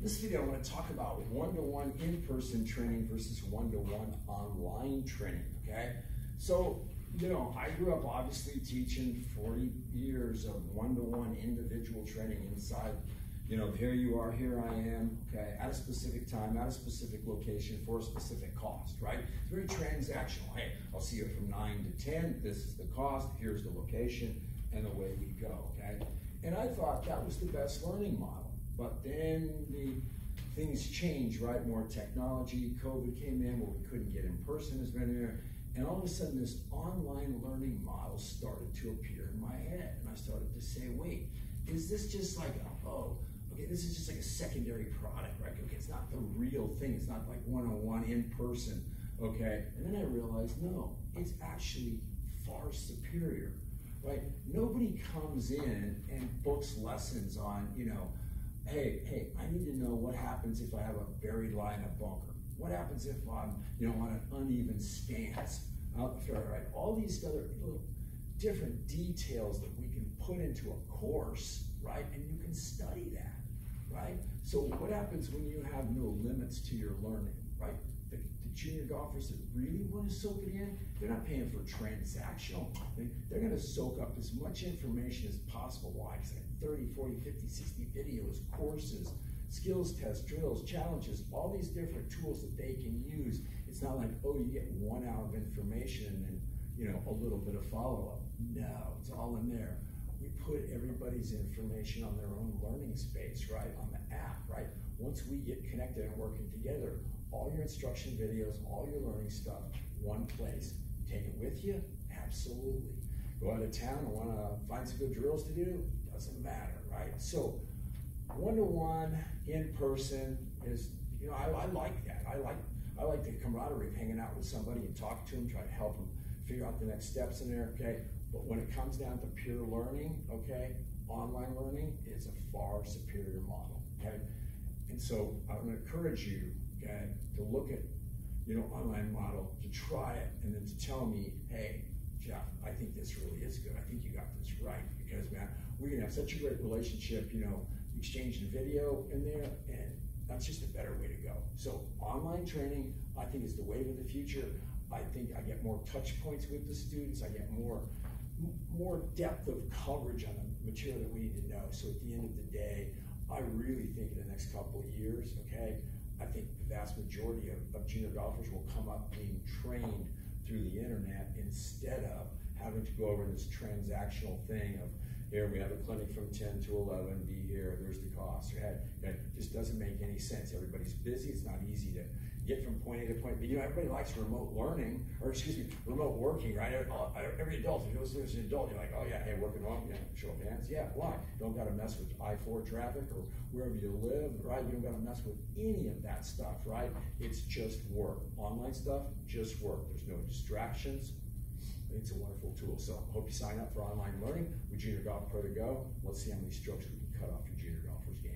This video I want to talk about one-to-one in-person training versus one-to-one online training, okay? So, you know, I grew up obviously teaching 40 years of one-to-one individual training inside, you know, here you are, here I am, okay, at a specific time, at a specific location for a specific cost, right? It's very transactional. Hey, I'll see you from 9 to 10, this is the cost, here's the location, and away we go, okay? And I thought that was the best learning model. But then things changed, right? More technology, COVID came in where we couldn't get in person as many there. And all of a sudden this online learning model started to appear in my head. And I started to say, wait, is this just like, okay, this is just like a secondary product, right? Okay, it's not the real thing. It's not like one-on-one in person, okay? And then I realized, no, it's actually far superior, right? Nobody comes in and books lessons on, you know, hey, I need to know what happens if I have a buried lie in a bunker. What happens if I'm, you know, on an uneven stance out the fairway, right? All these other different details that we can put into a course, right? And you can study that, right? So what happens when you have no limits to your learning, right? The junior golfers that really want to soak it in, they're not paying for transactional. They're going to soak up as much information as possible. Why? Because 30, 40, 50, 60 videos, courses, skills tests, drills, challenges, all these different tools that they can use. It's not like, oh, you get 1 hour of information and then, you know, a little bit of follow-up. No, it's all in there. We put everybody's information on their own learning space, right, on the app, right? Once we get connected and working together, all your instruction videos, all your learning stuff, one place. Take it with you? Absolutely. Go out of town and want to find some good drills to do? Doesn't matter, right? So one-to-one in person is, you know, I like that. I like the camaraderie of hanging out with somebody and talk to them, try to help them figure out the next steps in there, okay? But when it comes down to pure learning, okay, online learning is a far superior model, okay? And so I would encourage you, okay, to look at, you know, online model, to try it, and then to tell me, hey, Jeff, I think this really is good. I think you got this right, because, man, we're gonna have such a great relationship, you know, exchanging video in there, and that's just a better way to go. So online training, I think, is the wave of the future. I think I get more touch points with the students. I get more depth of coverage on the material that we need to know. So at the end of the day, I really think in the next couple of years, okay, I think the vast majority of junior golfers will come up being trained through the internet instead of having to go over this transactional thing of, here we have a clinic from 10 to 11, be here, there's the cost. Okay? It just doesn't make any sense. Everybody's busy, it's not easy to get from point A to point B. You know, everybody likes remote learning, or excuse me, remote working, right? Every adult, if you listen to an adult, you're like, oh yeah, hey, working home, yeah, show of hands. Yeah, why? You don't gotta mess with I-4 traffic or wherever you live, right? You don't gotta mess with any of that stuff, right? It's just work. Online stuff, just work. There's no distractions. I think it's a wonderful tool. So hope you sign up for online learning with Junior Golf Pro to Go. Let's see how many strokes we can cut off your junior golfer's game.